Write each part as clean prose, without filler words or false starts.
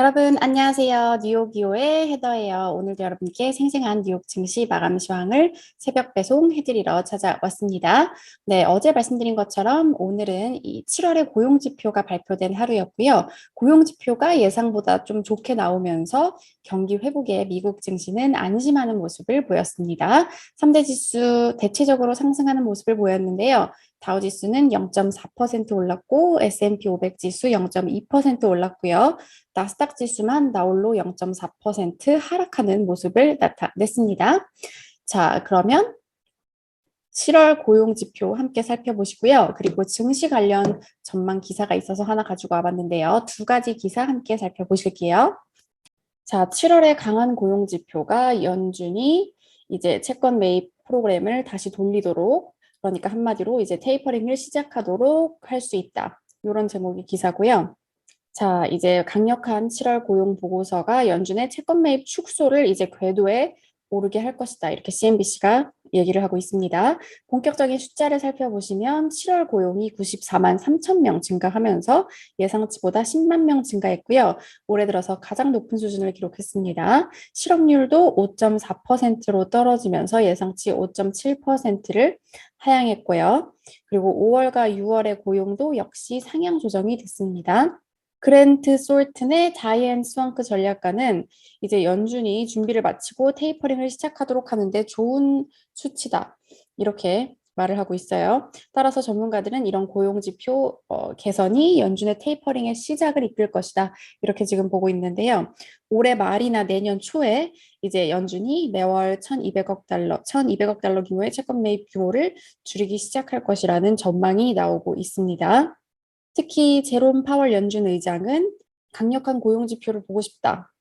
여러분, 안녕하세요. 뉴욕이오의 헤더예요. 오늘도 여러분께 생생한 뉴욕 증시 마감 시황을 새벽 배송 해드리러 찾아왔습니다. 네, 어제 말씀드린 것처럼 오늘은 이 7월의 고용지표가 발표된 하루였고요. 고용지표가 예상보다 좀 좋게 나오면서 경기 회복에 미국 증시는 안심하는 모습을 보였습니다. 3대 지수 대체적으로 상승하는 모습을 보였는데요. 다우지수는 0.4% 올랐고 S&P 500 지수 0.2% 올랐고요. 나스닥 지수만 나홀로 0.4% 하락하는 모습을 나타냈습니다. 자, 그러면 7월 고용 지표 함께 살펴보시고요. 그리고 증시 관련 전망 기사가 있어서 하나 가지고 와봤는데요. 두 가지 기사 함께 살펴보실게요. 자, 7월에 강한 고용 지표가 연준이 이제 채권 매입 프로그램을 다시 돌리도록, 그러니까 한마디로 이제 테이퍼링을 시작하도록 할 수 있다. 이런 제목의 기사고요. 자, 이제 강력한 7월 고용 보고서가 연준의 채권 매입 축소를 이제 궤도에 오르게 할 것이다. 이렇게 CNBC가 얘기를 하고 있습니다. 본격적인 숫자를 살펴보시면 7월 고용이 94만 3천 명 증가하면서 예상치보다 10만 명 증가했고요. 올해 들어서 가장 높은 수준을 기록했습니다. 실업률도 5.4%로 떨어지면서 예상치 5.7%를 하향했고요. 그리고 5월과 6월의 고용도 역시 상향 조정이 됐습니다. 그랜트 솔튼의 다이앤 스왕크 전략가는 이제 연준이 준비를 마치고 테이퍼링을 시작하도록 하는데 좋은 수치다. 이렇게 말을 하고 있어요. 따라서 전문가들은 이런 고용지표 개선이 연준의 테이퍼링의 시작을 이끌 것이다. 이렇게 지금 보고 있는데요. 올해 말이나 내년 초에 이제 연준이 매월 1,200억 달러 규모의 채권 매입 규모를 줄이기 시작할 것이라는 전망이 나오고 있습니다. 특히 제롬 파월 연준 의장은 강력한 고용 지표를 보고 싶다.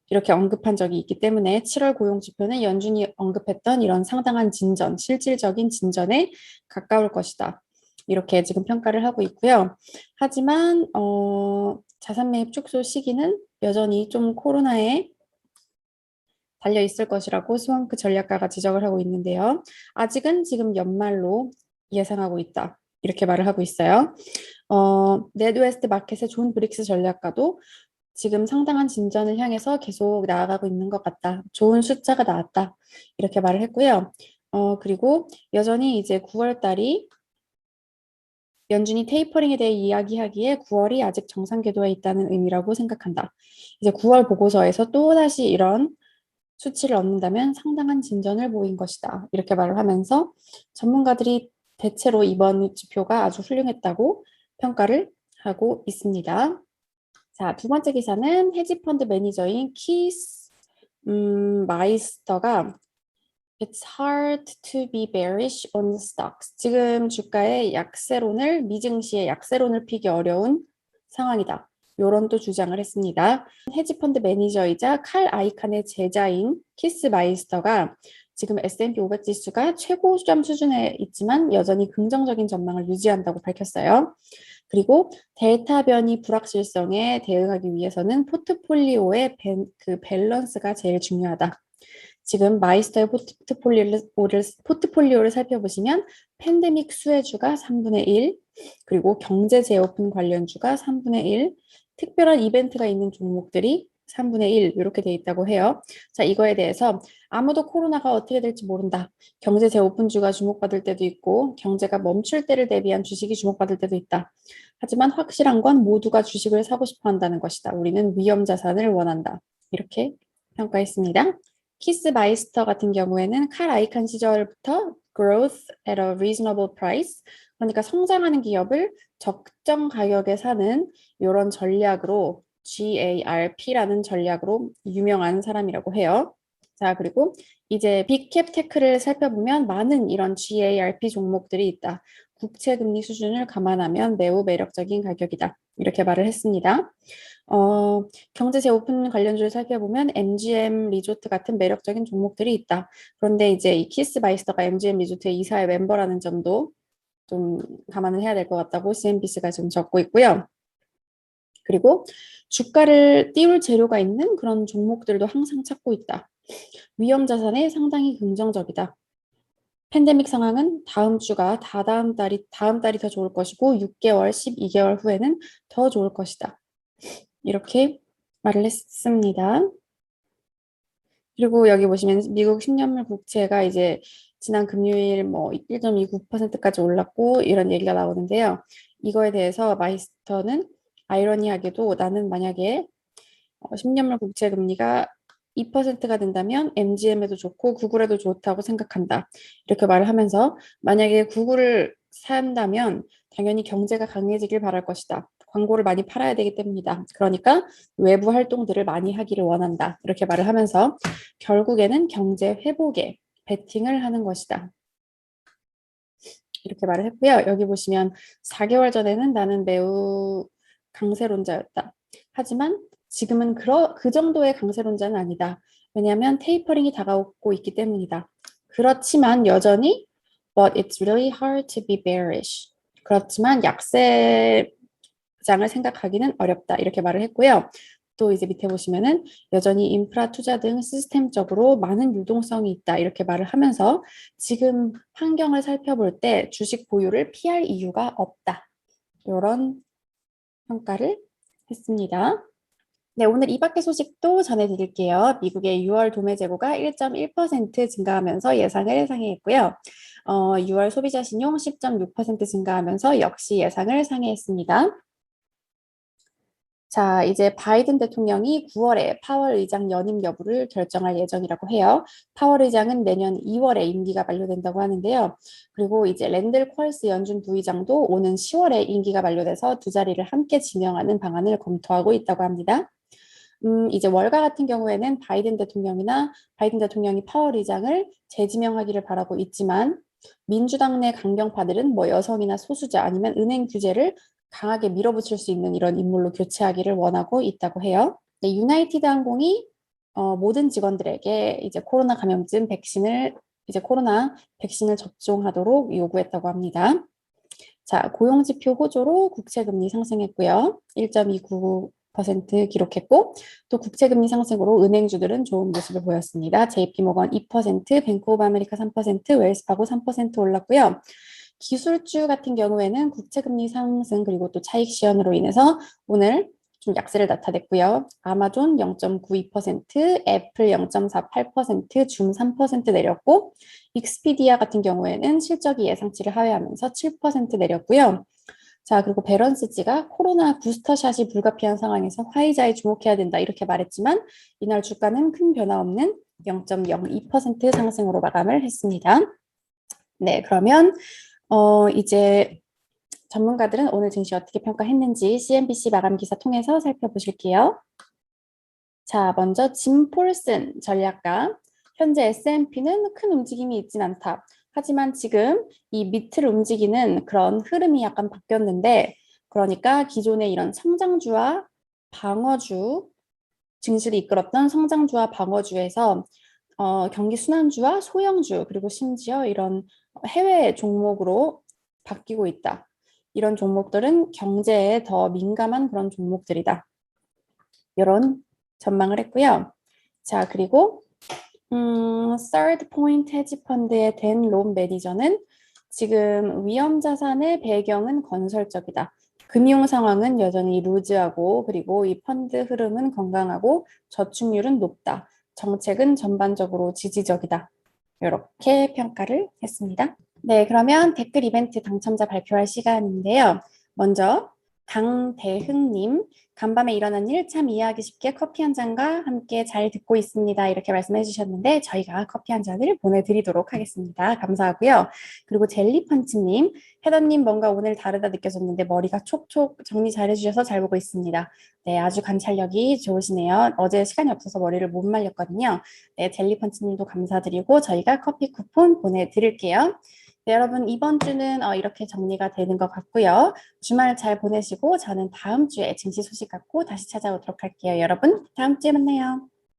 이렇게 언급한 적이 있기 때문에 7월 고용 지표는 연준이 언급했던 이런 상당한 진전, 실질적인 진전에 가까울 것이다. 이렇게 지금 평가를 하고 있고요. 하지만 자산 매입 축소 시기는 여전히 좀 코로나에 달려 있을 것이라고 스왕크 전략가가 지적을 하고 있는데요. 아직은 지금 연말로 예상하고 있다. 이렇게 말을 하고 있어요. 네드웨스트 마켓의 존 브릭스 전략가도 지금 상당한 진전을 향해서 계속 나아가고 있는 것 같다. 좋은 숫자가 나왔다. 이렇게 말을 했고요. 그리고 여전히 이제 9월 달이 연준이 테이퍼링에 대해 이야기하기에 9월이 아직 정상 궤도에 있다는 의미라고 생각한다. 이제 9월 보고서에서 또다시 이런 수치를 얻는다면 상당한 진전을 보인 것이다. 이렇게 말을 하면서 전문가들이 대체로 이번 지표가 아주 훌륭했다고 평가를 하고 있습니다. 자, 두 번째 기사는 헤지펀드 매니저인 키스 마이스터가 It's hard to be bearish on stocks. 지금 주가의 약세론을 미증시의 약세론을 피기 어려운 상황이다. 요런 또 주장을 했습니다. 헤지펀드 매니저이자 칼 아이칸의 제자인 키스 마이스터가 지금 S&P 500 지수가 최고점 수준에 있지만 여전히 긍정적인 전망을 유지한다고 밝혔어요. 그리고 델타 변이 불확실성에 대응하기 위해서는 포트폴리오의 그 밸런스가 제일 중요하다. 지금 마이스터의 포트폴리오를 살펴보시면 팬데믹 수혜주가 3분의 1, 그리고 경제 재오픈 관련주가 3분의 1, 특별한 이벤트가 있는 종목들이 3분의 1 이렇게 돼 있다고 해요. 자, 이거에 대해서 아무도 코로나가 어떻게 될지 모른다. 경제 재오픈주가 주목받을 때도 있고 경제가 멈출 때를 대비한 주식이 주목받을 때도 있다. 하지만 확실한 건 모두가 주식을 사고 싶어 한다는 것이다. 우리는 위험 자산을 원한다. 이렇게 평가했습니다. 키스 마이스터 같은 경우에는 칼 아이칸 시절부터 growth at a reasonable price, 그러니까 성장하는 기업을 적정 가격에 사는 이런 전략으로 GARP라는 전략으로 유명한 사람이라고 해요. 자, 그리고 이제 빅캡 테크를 살펴보면 많은 이런 GARP 종목들이 있다. 국채 금리 수준을 감안하면 매우 매력적인 가격이다. 이렇게 말을 했습니다. 경제 재오픈 관련주를 살펴보면 MGM 리조트 같은 매력적인 종목들이 있다. 그런데 이제 이 키스 바이스터가 MGM 리조트의 이사회 멤버라는 점도 좀 감안을 해야 될 것 같다고 CNBC가 지금 적고 있고요. 그리고 주가를 띄울 재료가 있는 그런 종목들도 항상 찾고 있다. 위험 자산에 상당히 긍정적이다. 팬데믹 상황은 다음 주가 다다음 달이 더 좋을 것이고 6개월, 12개월 후에는 더 좋을 것이다. 이렇게 말을 했습니다. 그리고 여기 보시면 미국 10년물 국채가 이제 지난 금요일 뭐 1.29%까지 올랐고 이런 얘기가 나오는데요. 이거에 대해서 마이스터는 아이러니하게도 나는 만약에 10년물 국채 금리가 2%가 된다면 MGM에도 좋고 구글에도 좋다고 생각한다. 이렇게 말을 하면서 만약에 구글을 산다면 당연히 경제가 강해지길 바랄 것이다. 광고를 많이 팔아야 되기 때문이다. 그러니까 외부 활동들을 많이 하기를 원한다. 이렇게 말을 하면서 결국에는 경제 회복에 베팅을 하는 것이다. 이렇게 말을 했고요. 여기 보시면 4개월 전에는 나는 매우 강세론자였다. 하지만 지금은 그 정도의 강세론자는 아니다. 왜냐하면 테이퍼링이 다가오고 있기 때문이다. 그렇지만 여전히 but it's really hard to be bearish. 그렇지만 약세장을 생각하기는 어렵다. 이렇게 말을 했고요. 또 이제 밑에 보시면은 여전히 인프라 투자 등 시스템적으로 많은 유동성이 있다. 이렇게 말을 하면서 지금 환경을 살펴볼 때 주식 보유를 피할 이유가 없다. 이런 평가를 했습니다. 네, 오늘 이 밖의 소식도 전해드릴게요. 미국의 6월 도매 재고가 1.1% 증가하면서 예상을 상회했고요. 6월 소비자 신용 10.6% 증가하면서 역시 예상을 상회했습니다. 자, 이제 바이든 대통령이 9월에 파월 의장 연임 여부를 결정할 예정이라고 해요. 파월 의장은 내년 2월에 임기가 만료된다고 하는데요. 그리고 이제 랜들 퀄스 연준 부의장도 오는 10월에 임기가 만료돼서 두 자리를 함께 지명하는 방안을 검토하고 있다고 합니다. 이제 월가 같은 경우에는 바이든 대통령이 파월 의장을 재지명하기를 바라고 있지만 민주당 내 강경파들은 뭐 여성이나 소수자 아니면 은행 규제를 강하게 밀어붙일 수 있는 이런 인물로 교체하기를 원하고 있다고 해요. 네, 유나이티드 항공이 모든 직원들에게 이제 코로나 백신을 접종하도록 요구했다고 합니다. 자, 고용지표 호조로 국채금리 상승했고요. 1.29% 기록했고 또 국채금리 상승으로 은행주들은 좋은 모습을 보였습니다. JP모건 2%, 뱅크 오브 아메리카 3%, 웰스파고 3% 올랐고요. 기술주 같은 경우에는 국채금리 상승 그리고 또 차익 시현으로 인해서 오늘 좀 약세를 나타냈고요. 아마존 0.92%, 애플 0.48%, 줌 3% 내렸고 익스피디아 같은 경우에는 실적이 예상치를 하회하면서 7% 내렸고요. 자, 그리고 베런스지가 코로나 부스터샷이 불가피한 상황에서 화이자에 주목해야 된다 이렇게 말했지만 이날 주가는 큰 변화 없는 0.02% 상승으로 마감을 했습니다. 네, 그러면 이제 전문가들은 오늘 증시 어떻게 평가했는지 CNBC 마감 기사 통해서 살펴보실게요. 자, 먼저 짐 폴슨 전략가. 현재 S&P는 큰 움직임이 있진 않다. 하지만 지금 이 밑을 움직이는 그런 흐름이 약간 바뀌었는데, 그러니까 기존의 이런 성장주와 방어주, 증시를 이끌었던 성장주와 방어주에서 경기 순환주와 소형주, 그리고 심지어 이런 해외 종목으로 바뀌고 있다. 이런 종목들은 경제에 더 민감한 그런 종목들이다. 이런 전망을 했고요. 자, 그리고 third point 헤지 펀드의 댄 롬 매니저는 지금 위험 자산의 배경은 건설적이다. 금융 상황은 여전히 루즈하고 그리고 이 펀드 흐름은 건강하고 저축률은 높다. 정책은 전반적으로 지지적이다. 이렇게 평가를 했습니다. 네, 그러면 댓글 이벤트 당첨자 발표할 시간인데요. 먼저 강대흥님, 간밤에 일어난 일 참 이해하기 쉽게 커피 한 잔과 함께 잘 듣고 있습니다. 이렇게 말씀해 주셨는데 저희가 커피 한 잔을 보내드리도록 하겠습니다. 감사하고요. 그리고 젤리펀치님, 헤더님 뭔가 오늘 다르다 느껴졌는데 머리가 촉촉 정리 잘 해주셔서 잘 보고 있습니다. 네, 아주 관찰력이 좋으시네요. 어제 시간이 없어서 머리를 못 말렸거든요. 네, 젤리펀치님도 감사드리고 저희가 커피 쿠폰 보내드릴게요. 네, 여러분 이번 주는 이렇게 정리가 되는 것 같고요. 주말 잘 보내시고 저는 다음 주에 증시 소식 갖고 다시 찾아오도록 할게요. 여러분 다음 주에 만나요.